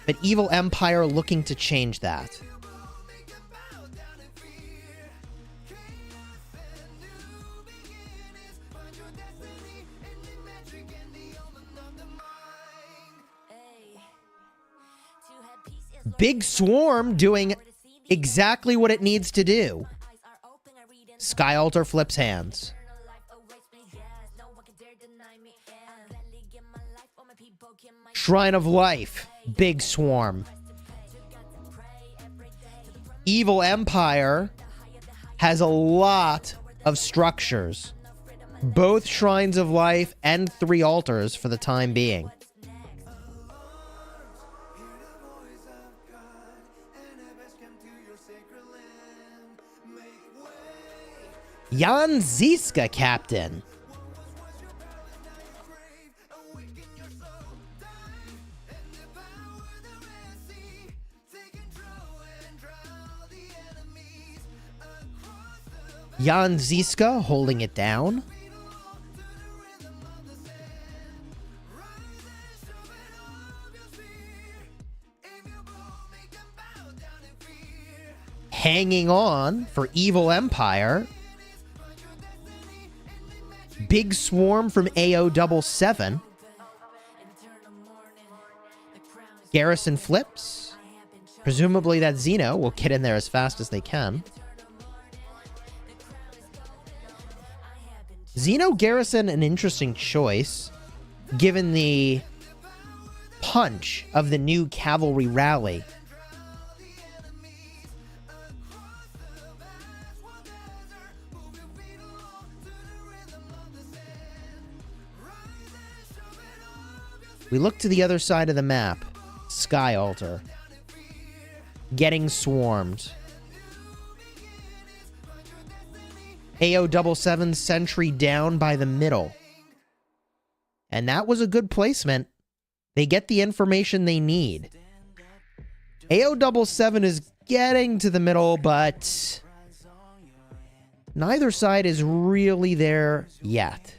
But Evil Empire looking to change that. Big Swarm doing exactly what it needs to do. Sky Altar flips hands. Shrine of Life. Big Swarm. Evil Empire has a lot of structures. Both Shrines of Life and 3 altars for the time being. Jan Ziska, captain. Jan Ziska holding it down. Hanging on for Evil Empire. Big Swarm from Ao77. Garrison flips. Presumably that Xeno will get in there as fast as they can. Xeno Garrison, an interesting choice, given the punch of the new cavalry rally. We look to the other side of the map. Sky Altar. Getting swarmed. Ao77 sentry down by the middle. And that was a good placement. They get the information they need. Ao77 is getting to the middle, but neither side is really there yet.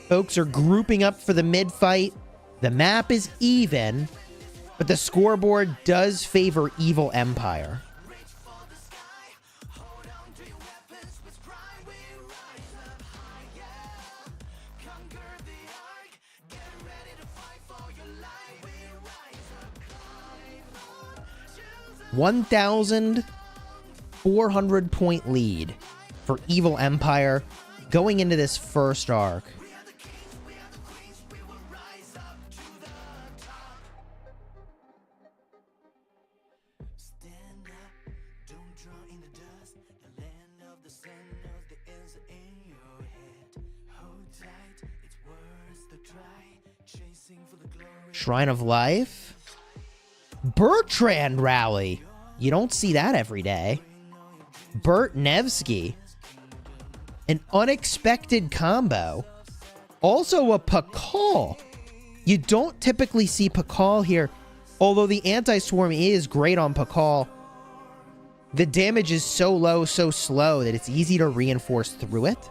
Folks are grouping up for the mid-fight. The map is even, but the scoreboard does favor Evil Empire. $1,400-point lead for Evil Empire going into this first arc. Shrine of Life. Bertrand rally. You don't see that every day. Bert Nevsky. An unexpected combo. Also a Pakal. You don't typically see Pakal here. Although the anti-swarm is great on Pakal, the damage is so low, so slow that it's easy to reinforce through it.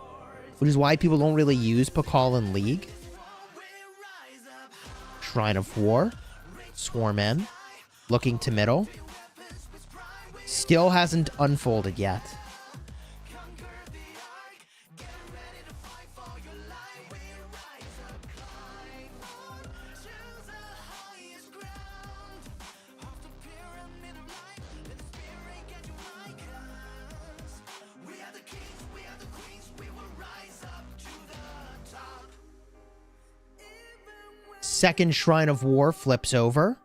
Which is why people don't really use Pakal in League. Shrine of War. Swarm in. Looking to middle. Still hasn't unfolded yet. Second Shrine of War flips over.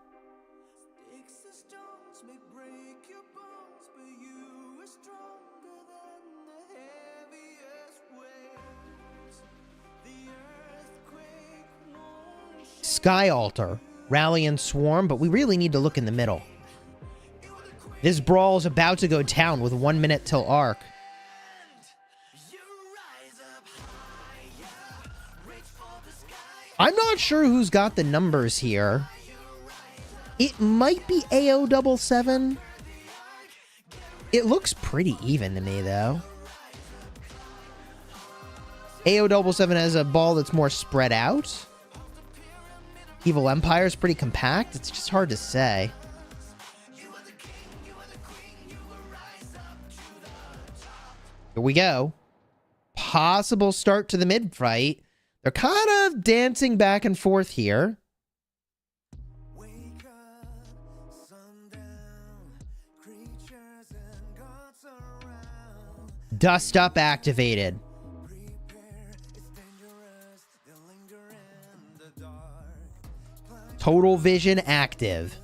Sky Altar, Rally and Swarm, but we really need to look in the middle. This brawl is about to go down with 1 minute till arc. I'm not sure who's got the numbers here. It might be Ao77. It looks pretty even to me, though. Ao77 has a ball that's more spread out. Evil Empire is pretty compact. It's just hard to say. Here we go. Possible start to the mid-fight. They're kind of dancing back and forth here. Dust Up activated. Total Vision active.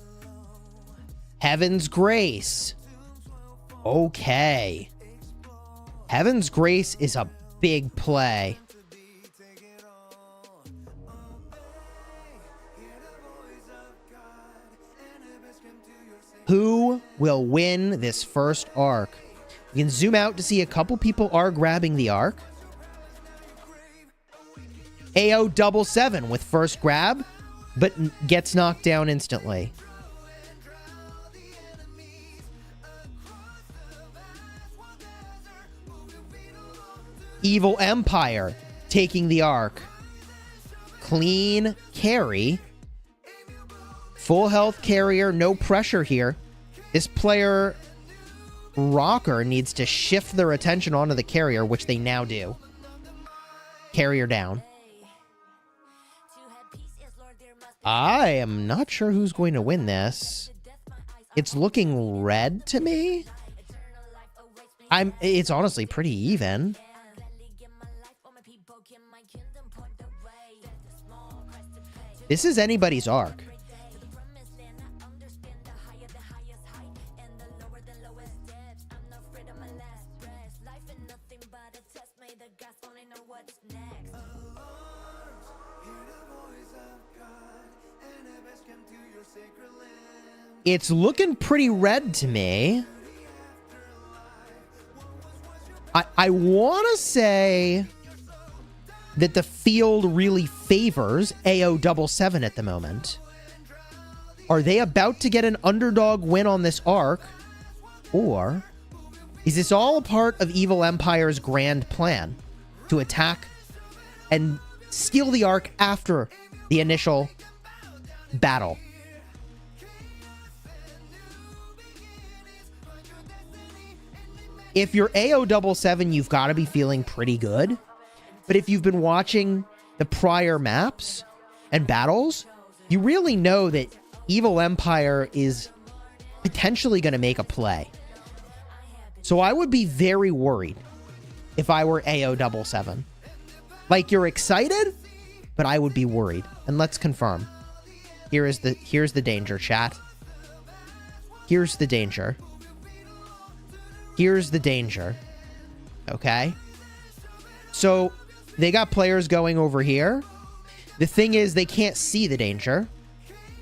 Heaven's Grace. Okay. Heaven's Grace is a big play. Who will win this first arc? You can zoom out to see a couple people are grabbing the arc. Ao77 with first grab, but gets knocked down instantly. Evil Empire taking the arc. Clean carry. Full health carrier, no pressure here. This player, Rocker, needs to shift their attention onto the carrier, which they now do. Carrier down. I am not sure who's going to win this. It's looking red to me. It's honestly pretty even. This is anybody's arc. It's looking pretty red to me. I want to say that the field really favors Ao77 at the moment. Are they about to get an underdog win on this arc? Or is this all a part of Evil Empire's grand plan to attack and steal the arc after the initial battle? If you're Ao77, you've got to be feeling pretty good. But if you've been watching the prior maps and battles, you really know that Evil Empire is potentially going to make a play. So I would be very worried if I were Ao77. Like, you're excited, but I would be worried. And let's confirm. Here's the danger, chat. Here's the danger. Here's the danger. Okay? So, they got players going over here. The thing is, they can't see the danger.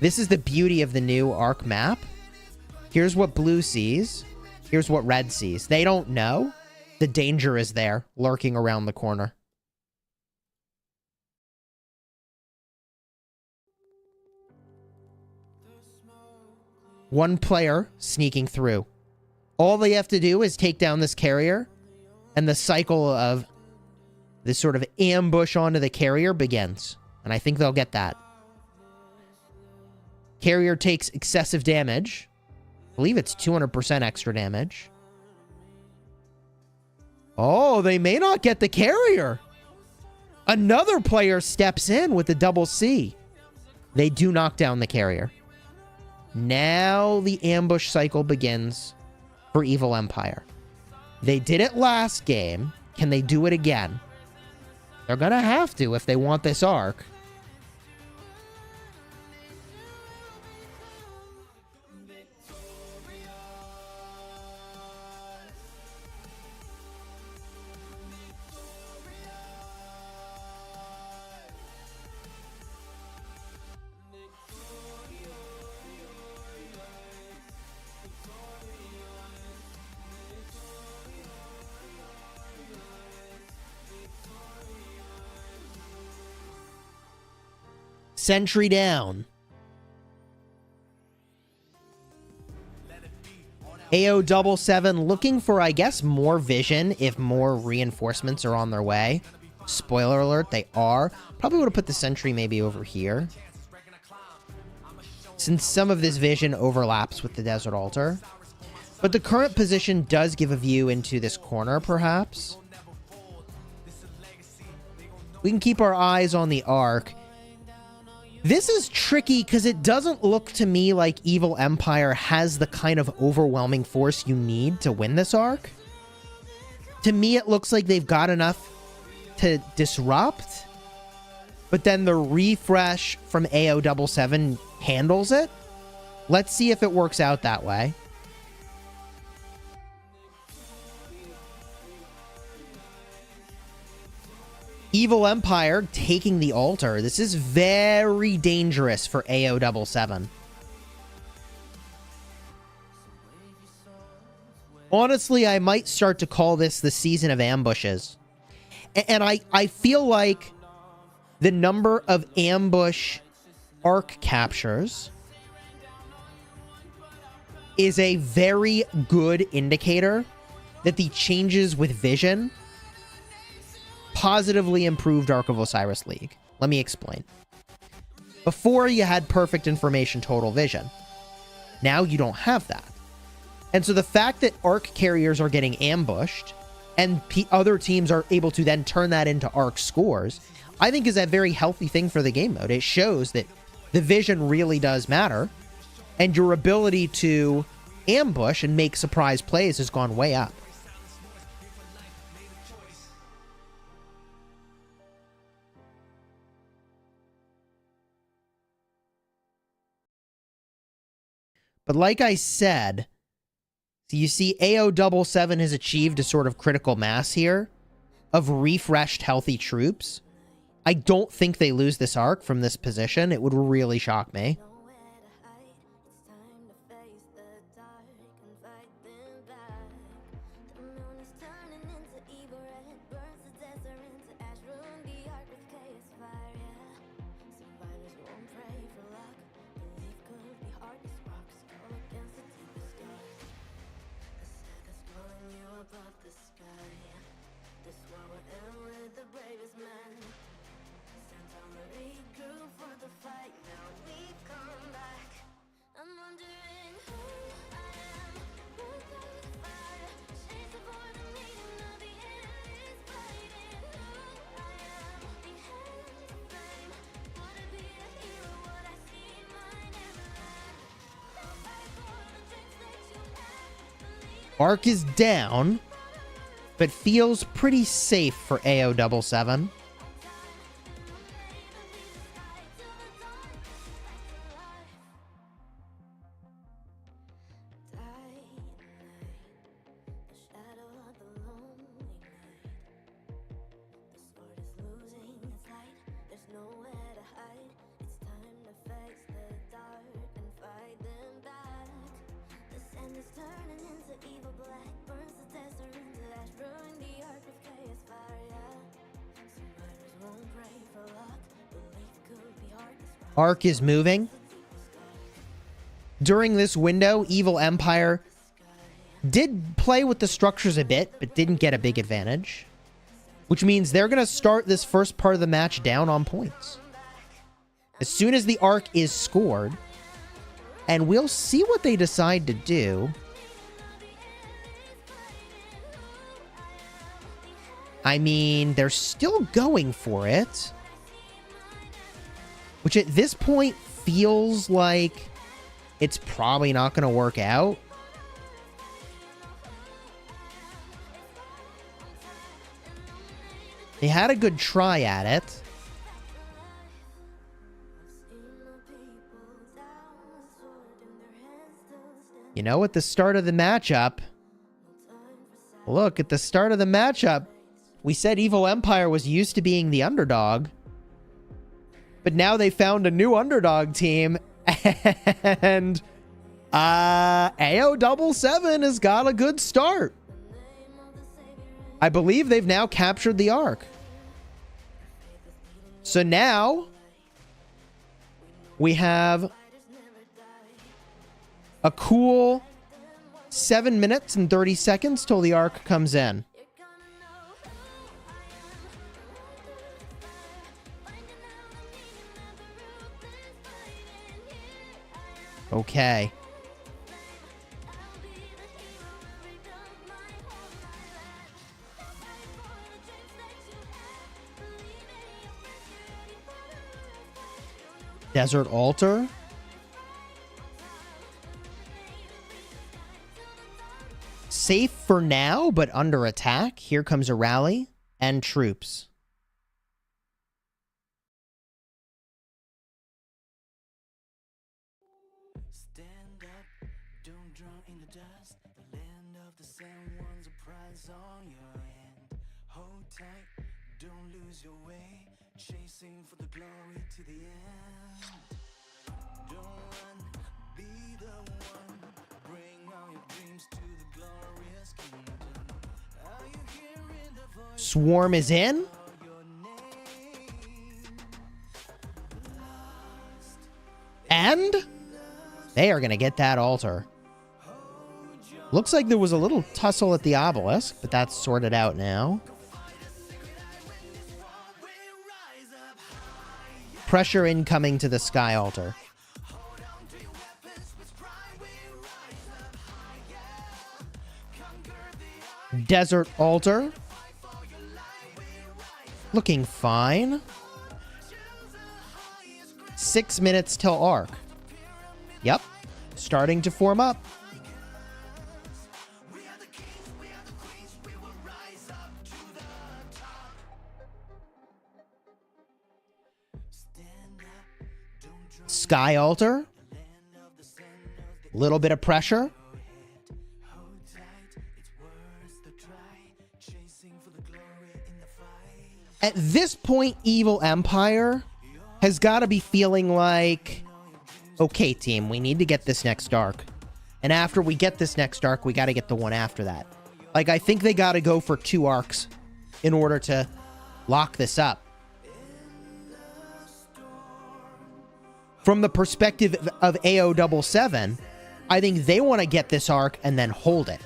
This is the beauty of the new arc map. Here's what blue sees. Here's what red sees. They don't know. The danger is there, lurking around the corner. One player sneaking through. All they have to do is take down this carrier, and the cycle of this sort of ambush onto the carrier begins. And I think they'll get that. Carrier takes excessive damage. I believe it's 200% extra damage. Oh, they may not get the carrier. Another player steps in with the double C. They do knock down the carrier. Now the ambush cycle begins for Evil Empire. They did it last game. Can they do it again? They're gonna have to if they want this arc. Sentry down. Ao77 looking for, I guess, more vision if more reinforcements are on their way. Spoiler alert, they are. Probably would have put the sentry maybe over here, since some of this vision overlaps with the Desert Altar. But the current position does give a view into this corner, perhaps. We can keep our eyes on the Ark. This is tricky because it doesn't look to me like Evil Empire has the kind of overwhelming force you need to win this Ark. To me, it looks like they've got enough to disrupt, but then the refresh from Ao77 handles it. Let's see if it works out that way. Evil Empire taking the altar. This is very dangerous for Ao77. Honestly, I might start to call this the season of ambushes. And I feel like the number of ambush Ark captures is a very good indicator that the changes with vision positively improved Ark of Osiris League. Let me explain. Before, you had perfect information total vision. Now you don't have that. And so the fact that Ark carriers are getting ambushed and other teams are able to then turn that into Ark scores, I think is a very healthy thing for the game mode. It shows that the vision really does matter, and your ability to ambush and make surprise plays has gone way up. But like I said, so you see Ao77 has achieved a sort of critical mass here of refreshed healthy troops. I don't think they lose this Ark from this position. It would really shock me. Ark is down, but feels pretty safe for Ao77. Ark is moving. During this window, Evil Empire did play with the structures a bit, but didn't get a big advantage. Which means they're going to start this first part of the match down on points. As soon as the Ark is scored, and we'll see what they decide to do. I mean, they're still going for it. Which at this point feels like it's probably not going to work out. They had a good try at it. You know, at the start of the matchup, look, at the start of the matchup, we said Evil Empire was used to being the underdog. But now they found a new underdog team, and Ao77 has got a good start. I believe they've now captured the Ark. So now, We have a cool 7 minutes and 30 seconds till the arc comes in. Okay. Desert Altar. Safe for now, but under attack. Here comes a rally and troops. Stand up, don't drown in the dust. The land of the sand one's a prize on your hand. Hold tight, don't lose your way. Chasing for the glory to the end. Don't run, be the one. Bring all your dreams to the glorious kingdom. Are you hearing the voice? Swarm is in. And they are going to get that altar. Looks like there was a little tussle at the obelisk, but that's sorted out now. Pressure incoming to the sky altar. Desert altar. Looking fine. 6 minutes till arc. Yep. Starting to form up. Sky altar. Little bit of pressure. At this point, Evil Empire has got to be feeling like, okay, team, we need to get this next arc. And after we get this next arc, we got to get the one after that. Like, I think they got to go for 2 arcs in order to lock this up. From the perspective of Ao77, I think they want to get this arc and then hold it.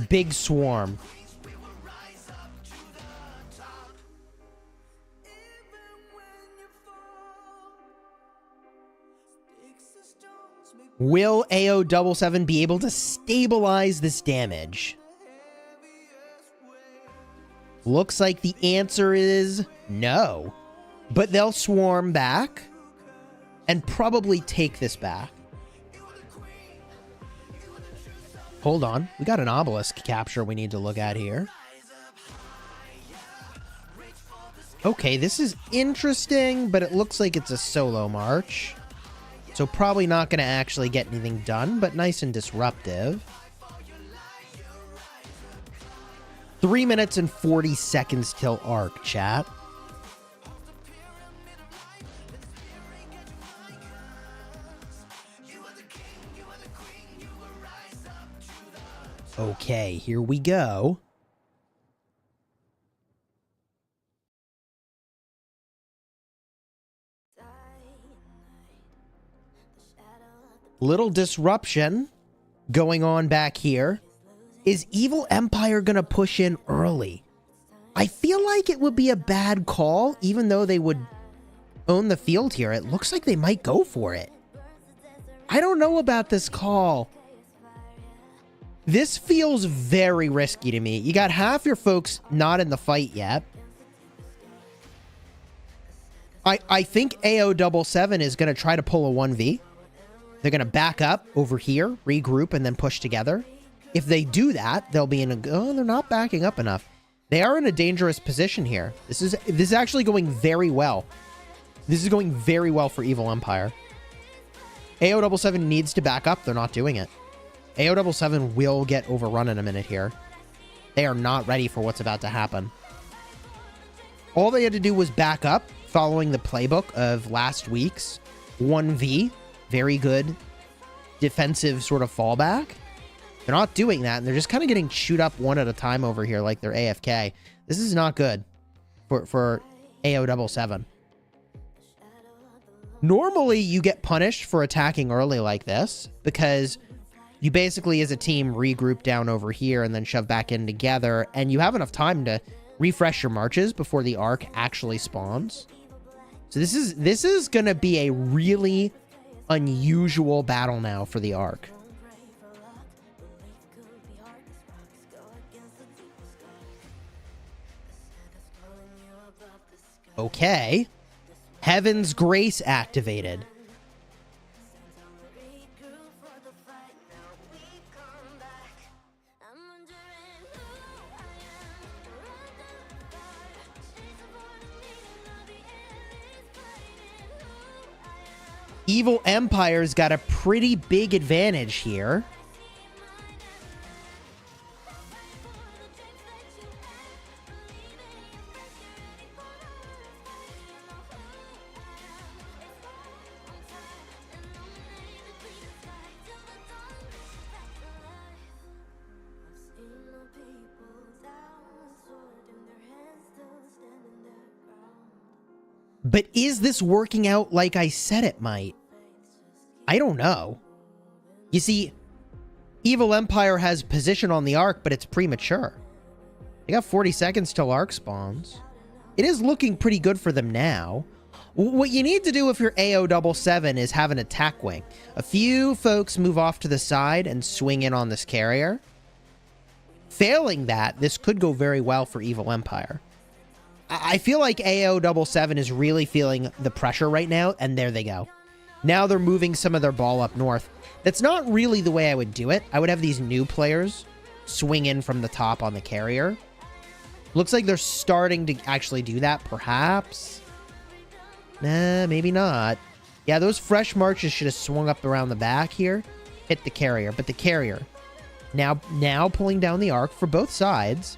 Big swarm. Will Ao77 be able to stabilize this damage? Looks like the answer is no. But they'll swarm back and probably take this back. Hold on. We got an obelisk capture we need to look at here. Okay, this is interesting, but it looks like it's a solo march. So probably not going to actually get anything done, but nice and disruptive. 3 minutes and 40 seconds till arc, chat. Okay, here we go. Little disruption going on back here. Is Evil Empire gonna push in early? I feel like it would be a bad call, even though they would own the field here. It looks like they might go for it. I don't know about this call. This feels very risky to me. You got half your folks not in the fight yet. I think Ao77 is going to try to pull a 1v. They're going to back up over here, regroup, and then push together. If they do that, they'll be in a... Oh, they're not backing up enough. They are in a dangerous position here. This is actually going very well. This is going very well for Evil Empire. Ao77 needs to back up. They're not doing it. Ao77 will get overrun in a minute here. They are not ready for what's about to happen. All they had to do was back up, following the playbook of last week's 1v. Very good defensive sort of fallback. They're not doing that, and they're just kind of getting chewed up one at a time over here like they're AFK. This is not good for Ao77. Normally, you get punished for attacking early like this because you basically, as a team, regroup down over here and then shove back in together, and you have enough time to refresh your marches before the arc actually spawns. So this is going to be a really unusual battle now for the arc. Okay. Heaven's Grace activated. Evil Empire's got a pretty big advantage here. But is this working out like I said it might? I don't know. You see, Evil Empire has position on the arc, but it's premature. They got 40 seconds till arc spawns. It is looking pretty good for them now. What you need to do if you're Ao77 is have an attack wing. A few folks move off to the side and swing in on this carrier. Failing that, this could go very well for Evil Empire. I feel like Ao77 is really feeling the pressure right now, and there they go. Now they're moving some of their ball up north. That's not really the way I would do it. I would have these new players swing in from the top on the carrier. Looks like they're starting to actually do that, perhaps. Nah, maybe not. Yeah, those fresh marches should have swung up around the back here. Hit the carrier, but the carrier now pulling down the arc for both sides.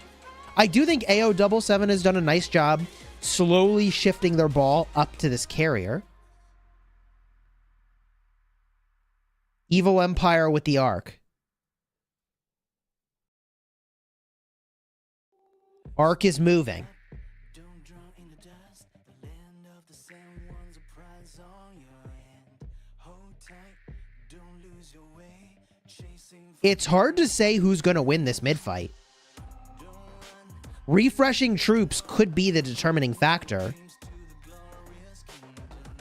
I do think Ao77 has done a nice job slowly shifting their ball up to this carrier. Evil Empire with the arc. Arc is moving. It's hard to say who's going to win this mid-fight. Refreshing troops could be the determining factor.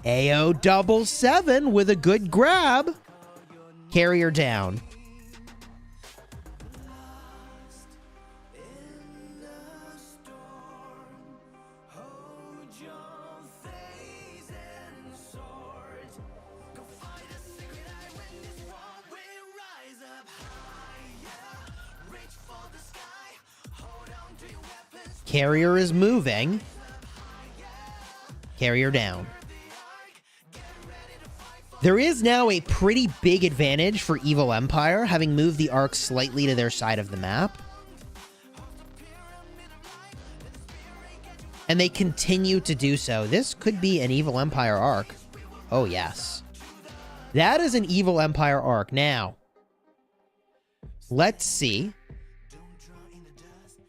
Ao77 with a good grab. Carrier down. Carrier is moving. Carrier down. There is now a pretty big advantage for Evil Empire, having moved the arc slightly to their side of the map. And they continue to do so. This could be an Evil Empire arc. Oh, yes. That is an Evil Empire arc. Now, let's see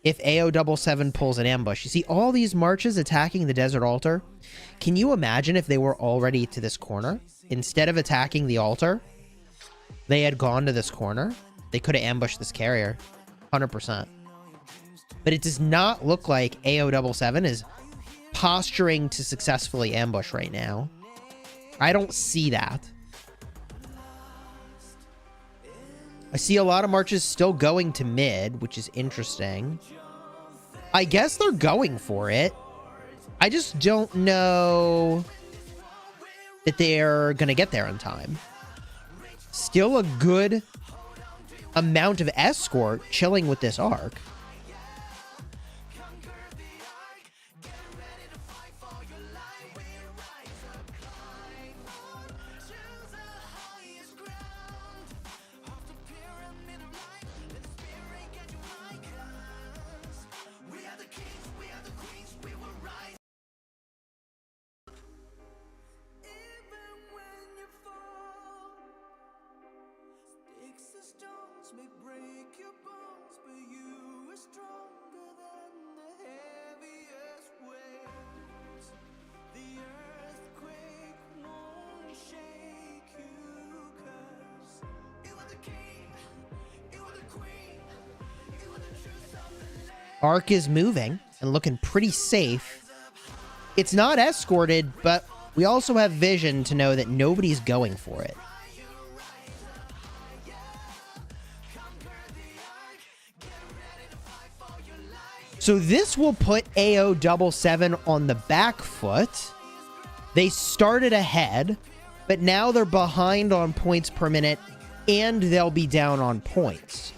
if Ao77 pulls an ambush. You see all these marches attacking the desert altar. Can you imagine if they were already to this corner? Instead of attacking the altar, they had gone to this corner. They could have ambushed this carrier. 100%. But it does not look like Ao77 is posturing to successfully ambush right now. I don't see that. I see a lot of marches still going to mid, which is interesting. I guess they're going for it. I just don't know that they're going to get there in time. Still a good amount of escort chilling with this arc. Arc is moving and looking pretty safe. It's not escorted, but we also have vision to know that nobody's going for it. So this will put Ao77 on the back foot. They started ahead, but now they're behind on points per minute, and they'll be down on points.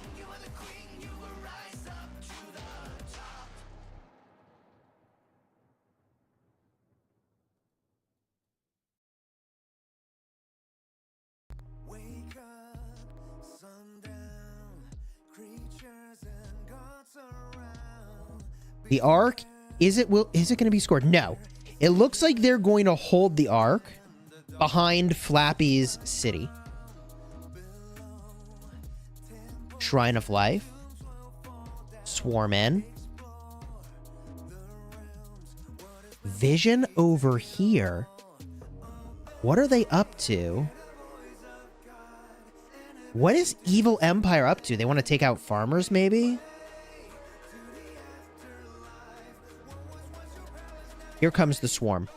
Wake up, sundown, creatures and gods around. The arc, is it going to be scored? No. It looks like they're going to hold the arc behind Flappy's city. Shrine of Life. Swarm in. Vision over here. What are they up to? What is Evil Empire up to? They want to take out farmers, maybe? Here comes the swarm.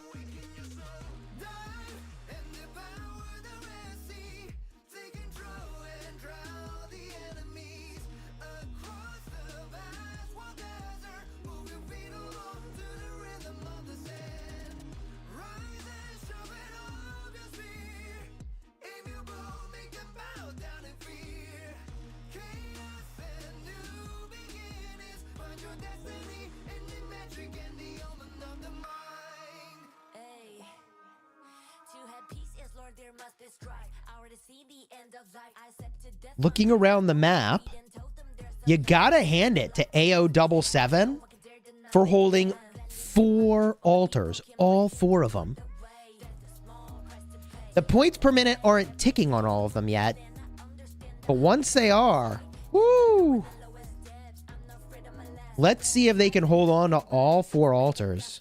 Looking around the map, you gotta hand it to Ao77 for holding 4 altars, all 4 of them. The points per minute aren't ticking on all of them yet, but once they are, woo! Let's see if they can hold on to all 4 altars.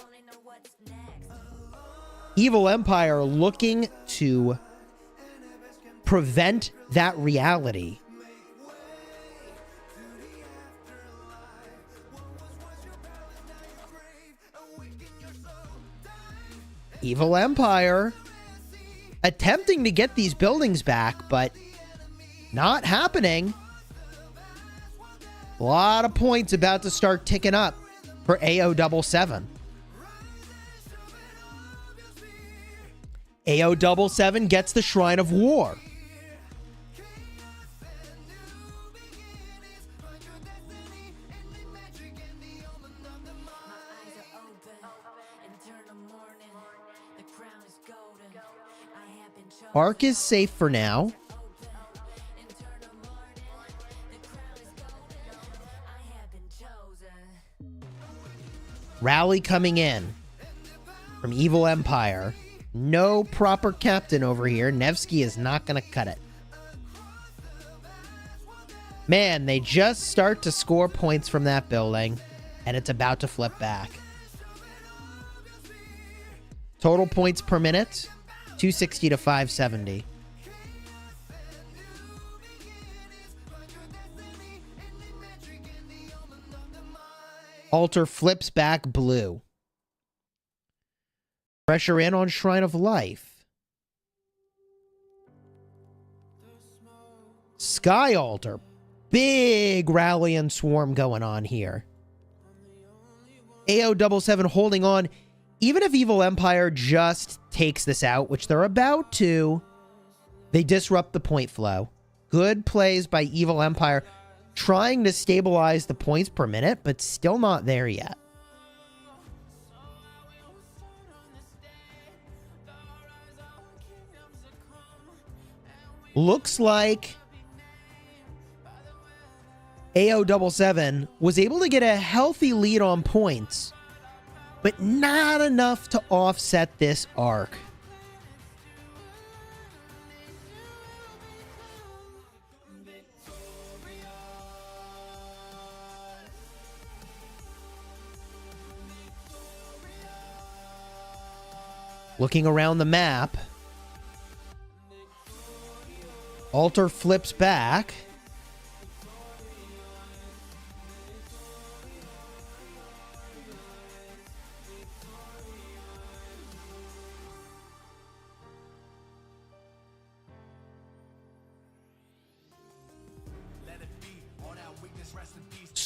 Evil Empire looking to prevent that reality. Evil Empire attempting to get these buildings back, but not happening. A lot of points about to start ticking up for Ao77. Ao77 gets the Shrine of War. Arc is safe for now. Rally coming in from Evil Empire. No proper captain over here. Nevsky is not going to cut it. Man, they just start to score points from that building, and it's about to flip back. Total points per minute, 260 to 570. Altar flips back blue. Pressure in on Shrine of Life. Sky Altar. Big rally and swarm going on here. Ao77 holding on. Even if Evil Empire just takes this out, which they're about to, they disrupt the point flow. Good plays by Evil Empire, trying to stabilize the points per minute, but still not there yet. Looks like Ao77 was able to get a healthy lead on points, but not enough to offset this arc. Looking around the map, Altar flips back.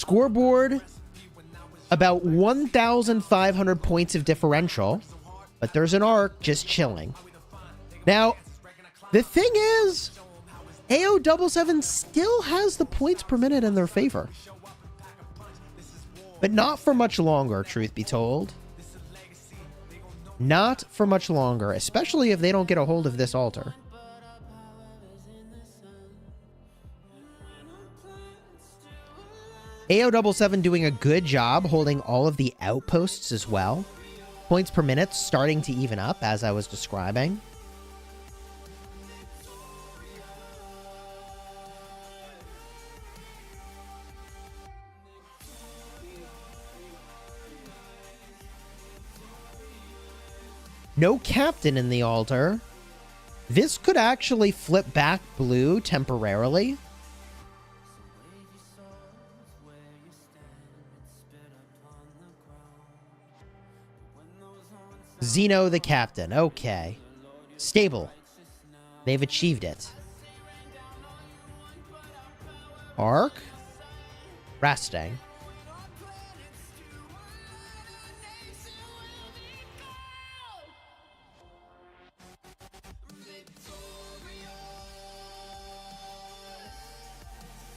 Scoreboard, about 1,500 points of differential, but there's an arc just chilling. Now, the thing is, Ao77 still has the points per minute in their favor. But not for much longer, truth be told. Not for much longer, especially if they don't get a hold of this altar. Ao77 doing a good job holding all of the outposts as well. Points per minute starting to even up, as I was describing. No captain in the altar. This could actually flip back blue temporarily. Zeno the captain. Okay. Stable. They've achieved it. Arc. Resting.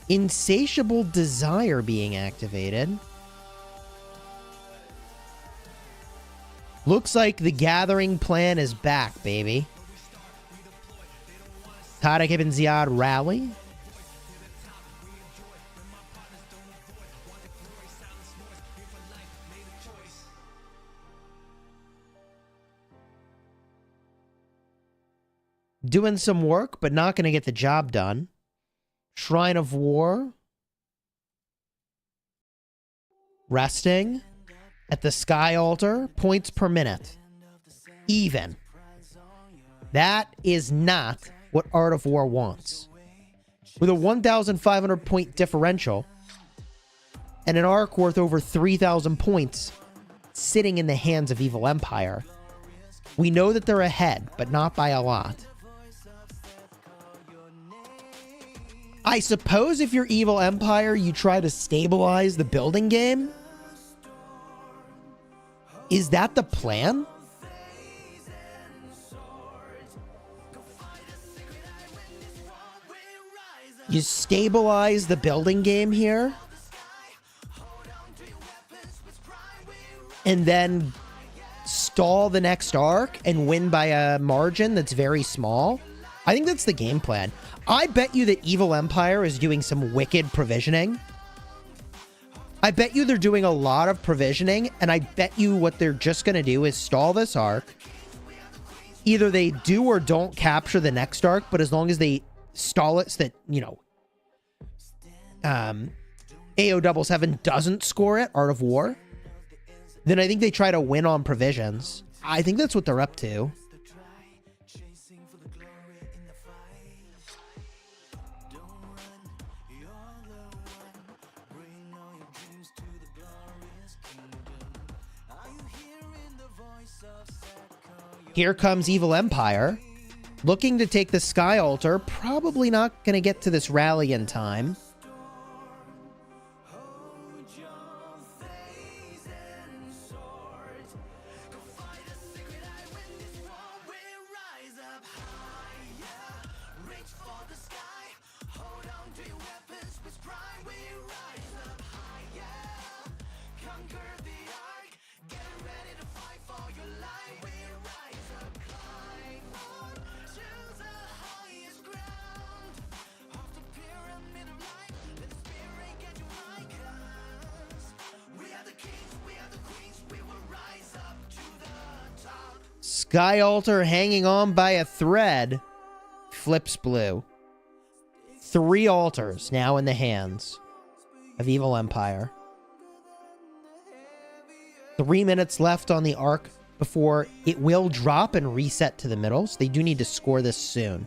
Insatiable desire being activated. Looks like the gathering plan is back, baby. Tariq ibn Ziyad rally. Doing some work, but not going to get the job done. Shrine of War. Resting. At the Sky Altar. Points per minute. Even. That is not what Art of War wants. With a 1,500 point differential and an arc worth over 3,000 points sitting in the hands of Evil Empire, we know that they're ahead, but not by a lot. I suppose if you're Evil Empire, you try to stabilize the building game. Is that the plan? You stabilize the building game here, and then stall the next arc and win by a margin that's very small. I think that's the game plan. I bet you that Evil Empire is doing some wicked provisioning. I bet you they're doing a lot of provisioning, and I bet you what they're just going to do is stall this arc. Either they do or don't capture the next arc, but as long as they stall it so that, you know, Ao77 doesn't score it, Art of War, then I think they try to win on provisions. I think that's what they're up to. Here comes Evil Empire, looking to take the Sky Altar. Probably not going to get to this rally in time. Sky Altar hanging on by a thread. Flips blue. 3 altars now in the hands of Evil Empire. 3 minutes left on the arc before it will drop and reset to the middle. So they do need to score this soon.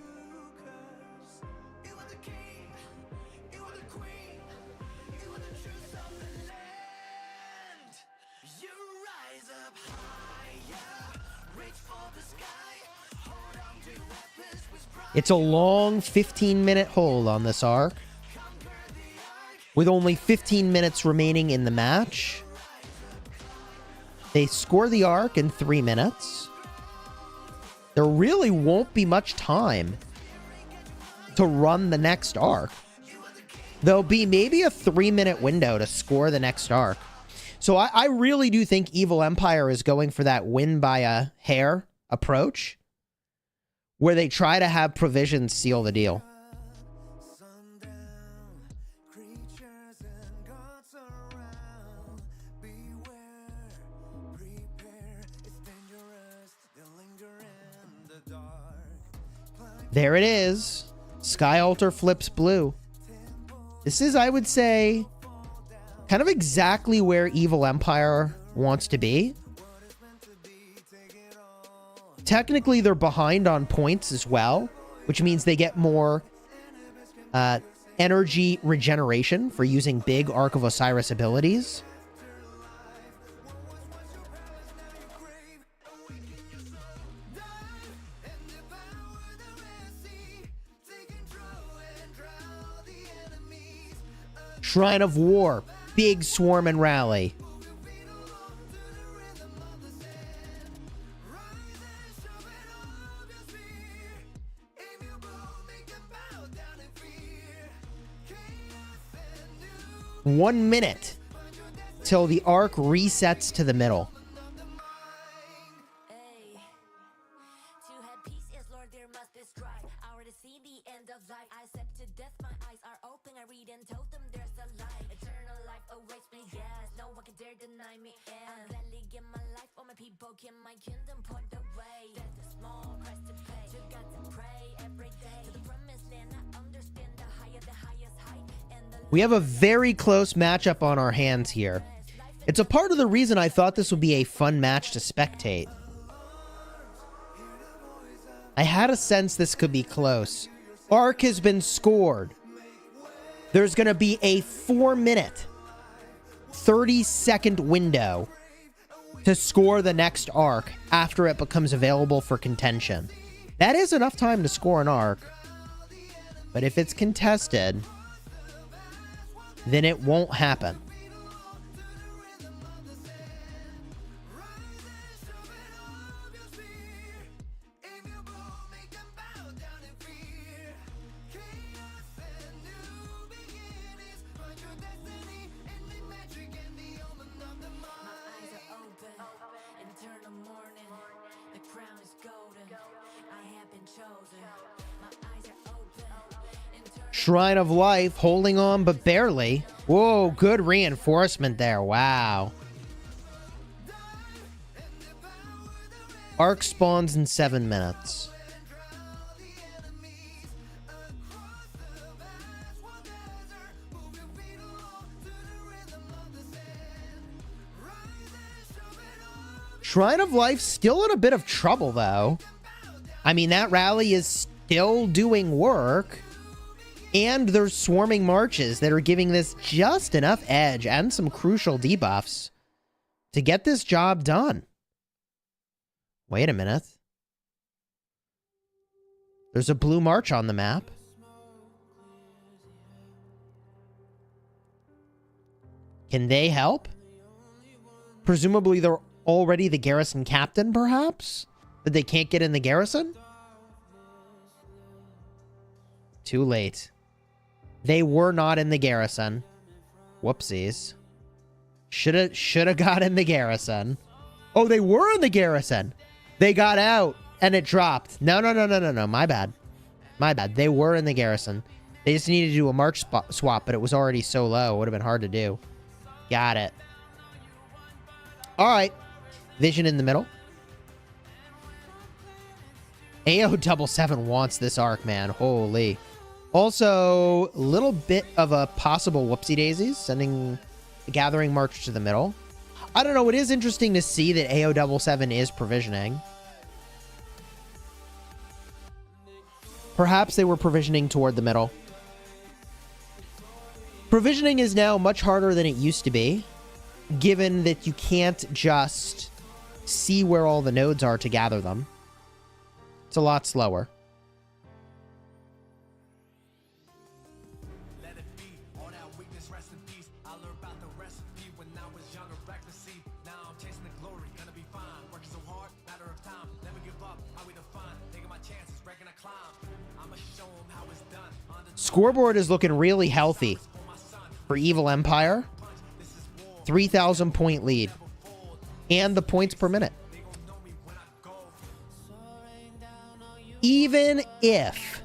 It's a long 15-minute hold on this arc. with only 15 minutes remaining in the match. They score the arc in 3 minutes. There really won't be much time to run the next arc. There'll be maybe a 3-minute window to score the next arc. So I really do think Evil Empire is going for that win by a hair approach, where they try to have provisions seal the deal. There it is. Sky Altar flips blue. This is, I would say, kind of exactly where Evil Empire wants to be. Technically, they're behind on points as well, which means they get more energy regeneration for using big Arc of Osiris abilities. Shrine of War, big swarm and rally. One minute till the arc resets to the middle. We have a very close matchup on our hands here. It's a part of the reason I thought this would be a fun match to spectate. I had a sense this could be close. Arc has been scored. There's going to be a 4-minute, 30-second window to score the next arc after it becomes available for contention. That is enough time to score an arc. But if it's contested, then it won't happen. Shrine of Life holding on, but barely. Whoa, good reinforcement there. Wow. Arc spawns in 7 minutes. Shrine of Life still in a bit of trouble, though. I mean, that rally is still doing work. And there's swarming marches that are giving this just enough edge and some crucial debuffs to get this job done. Wait a minute. There's a blue march on the map. Can they help? Presumably they're already the garrison captain, perhaps? But they can't get in the garrison? Too late. They were not in the garrison. Whoopsies. Shoulda got in the garrison. Oh, they were in the garrison. They got out and it dropped. No. My bad. My bad. They were in the garrison. They just needed to do a march swap, but it was already so low. It would have been hard to do. Got it. All right. Vision in the middle. Ao77 wants this arc, man. Holy. Also, a little bit of a possible whoopsie-daisies, sending the Gathering March to the middle. I don't know, it is interesting to see that Ao77 is provisioning. Perhaps they were provisioning toward the middle. Provisioning is now much harder than it used to be, given that you can't just see where all the nodes are to gather them. It's a lot slower. Scoreboard is looking really healthy for Evil Empire. 3,000 point lead. And the points per minute. Even if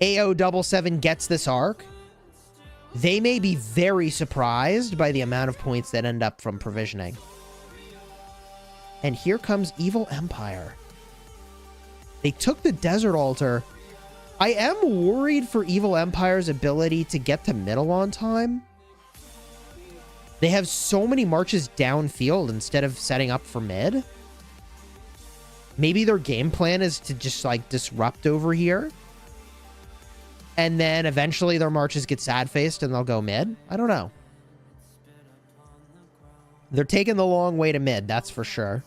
Ao77 gets this arc, they may be very surprised by the amount of points that end up from provisioning. And here comes Evil Empire. They took the Desert Altar. I am worried for Evil Empire's ability to get to middle on time. They have so many marches downfield instead of setting up for mid. Maybe their game plan is to just like disrupt over here. And then eventually their marches get sad-faced and they'll go mid. I don't know. They're taking the long way to mid, that's for sure.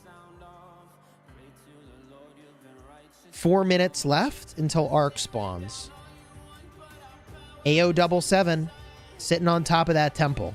4 minutes left until arc spawns. Ao77 sitting on top of that temple.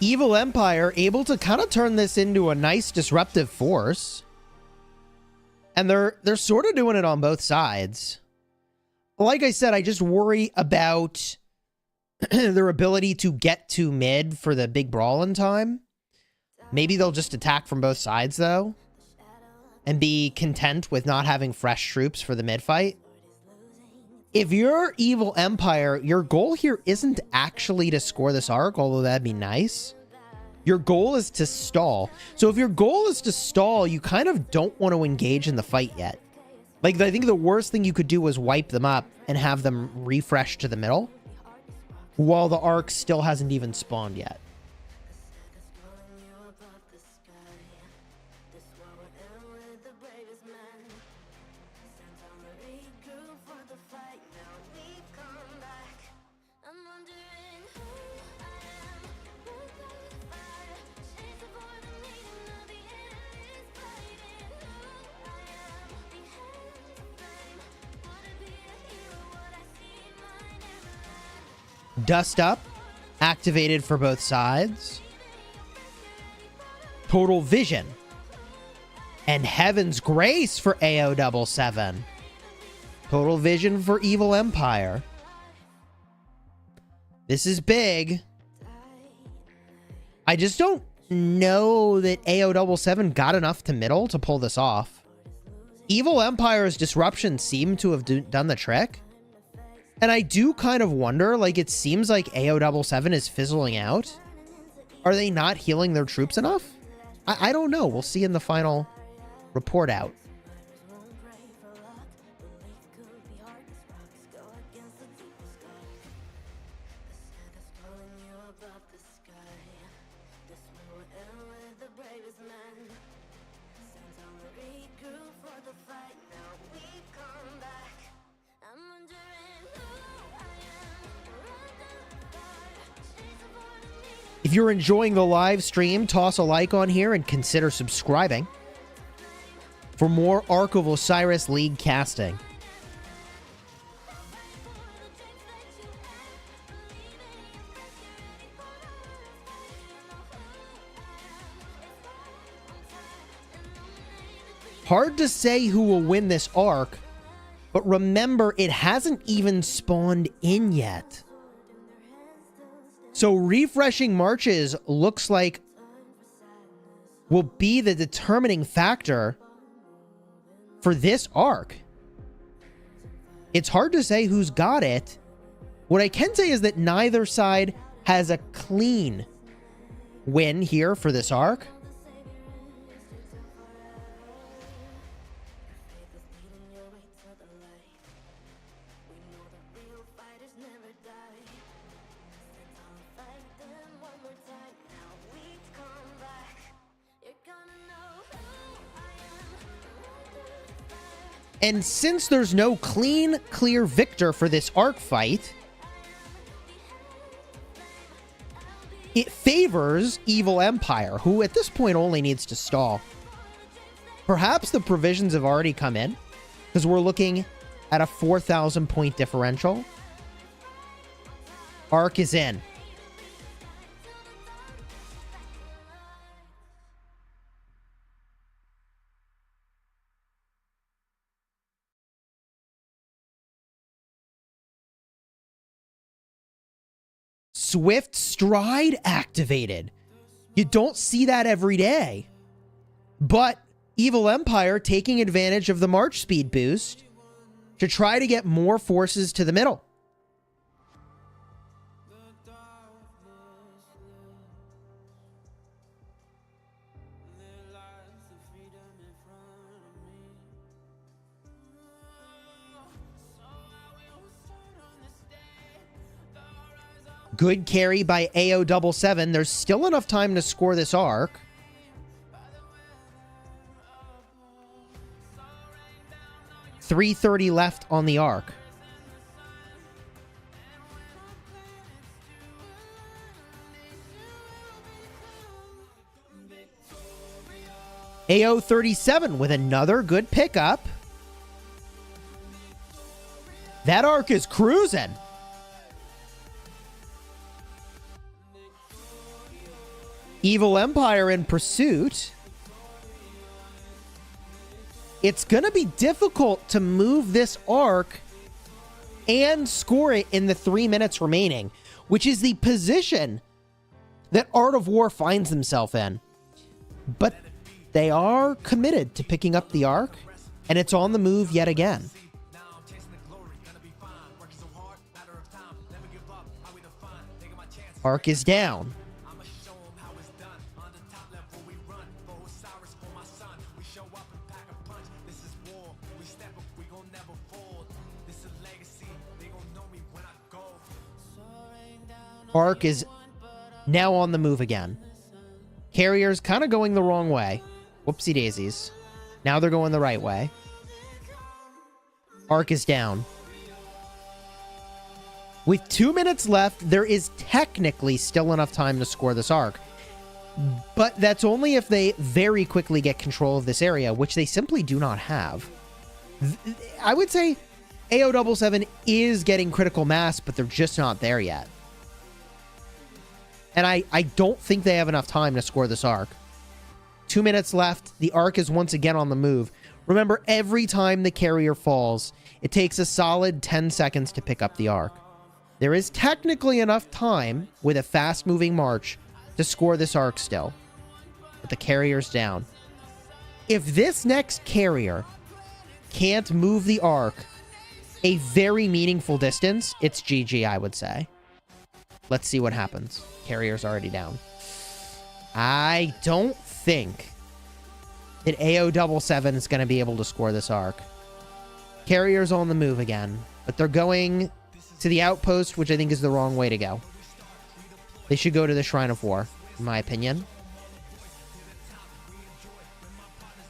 Evil Empire able to kind of turn this into a nice disruptive force. And they're sort of doing it on both sides. Like I said, I just worry about their ability to get to mid for the big brawl in time. Maybe they'll just attack from both sides, though. And be content with not having fresh troops for the mid fight. If you're Evil Empire, your goal here isn't actually to score this arc, although that'd be nice. Your goal is to stall. So if your goal is to stall, you kind of don't want to engage in the fight yet. Like, I think the worst thing you could do is wipe them up and have them refresh to the middle while the arc still hasn't even spawned yet. Dust Up, activated for both sides. Total Vision. And Heaven's Grace for Ao77. Total Vision for Evil Empire. This is big. I just don't know that Ao77 got enough to middle to pull this off. Evil Empire's disruption seemed to have done the trick. And I do kind of wonder, like, it seems like Ao77 is fizzling out. Are they not healing their troops enough? I don't know. We'll see in the final report out. If you're enjoying the live stream, toss a like on here and consider subscribing for more Ark of Osiris League casting. Hard to say who will win this arc, but remember, it hasn't even spawned in yet. So refreshing marches looks like will be the determining factor for this arc. It's hard to say who's got it. What I can say is that neither side has a clean win here for this arc. And since there's no clean, clear victor for this arc fight, it favors Evil Empire, who at this point only needs to stall. Perhaps the provisions have already come in, because we're looking at a 4,000 point differential. Arc is in. Swift Stride activated. You don't see that every day. But Evil Empire taking advantage of the March speed boost to try to get more forces to the middle. Good carry by Ao77. There's still enough time to score this arc. .330 left on the arc. Ao77 with another good pickup. That arc is cruising. Evil Empire in pursuit. It's going to be difficult to move this arc and score it in the 3 minutes remaining, which is the position that Art of War finds himself in. But they are committed to picking up the arc, and it's on the move yet again. Arc is down. Arc is now on the move again. Carrier's kind of going the wrong way. Whoopsie daisies. Now they're going the right way. Arc is down. With 2 minutes left, there is technically still enough time to score this arc. But that's only if they very quickly get control of this area, which they simply do not have. I would say Ao77 is getting critical mass, but they're just not there yet. And I don't think they have enough time to score this arc. 2 minutes left. The arc is once again on the move. Remember, every time the carrier falls, it takes a solid 10 seconds to pick up the arc. There is technically enough time with a fast-moving march to score this arc still. But the carrier's down. If this next carrier can't move the arc a very meaningful distance, it's GG, I would say. Let's see what happens. Carrier's already down. I don't think that Ao77 is going to be able to score this arc. Carrier's on the move again, but they're going to the outpost, which I think is the wrong way to go. They should go to the Shrine of War, in my opinion.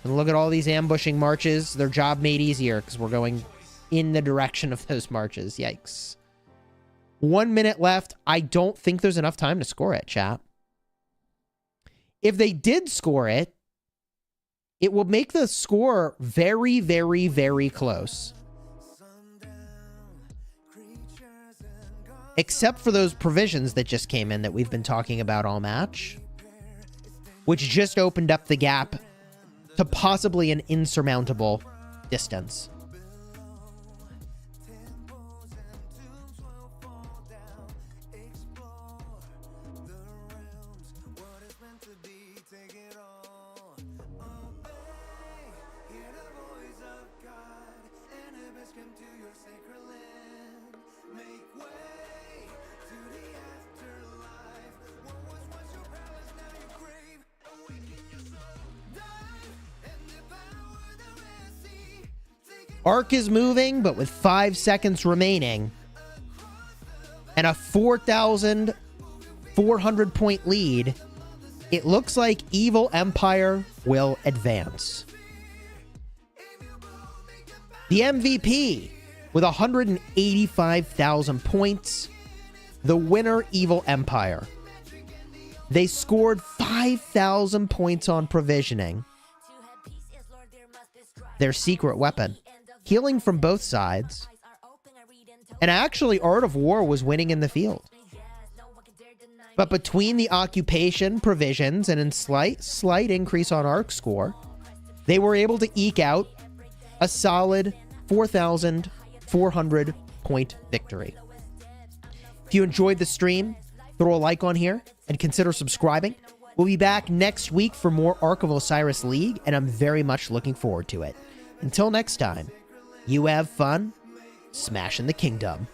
And look at all these ambushing marches. Their job made easier because we're going in the direction of those marches. Yikes. 1 minute left. I don't think there's enough time to score it, chat. If they did score it, it will make the score very, very, very close. Except for those provisions that just came in that we've been talking about all match, which just opened up the gap to possibly an insurmountable distance. Arc is moving, but with 5 seconds remaining and a 4,400 point lead, it looks like Evil Empire will advance. The MVP with 185,000 points. The winner, Evil Empire. They scored 5,000 points on provisioning. Their secret weapon. Healing from both sides. And actually, Art of War was winning in the field. But between the occupation, provisions, and a slight increase on arc score, they were able to eke out a solid 4,400 point victory. If you enjoyed the stream, throw a like on here and consider subscribing. We'll be back next week for more Ark of Osiris League, and I'm very much looking forward to it. Until next time, you have fun smashing the kingdom.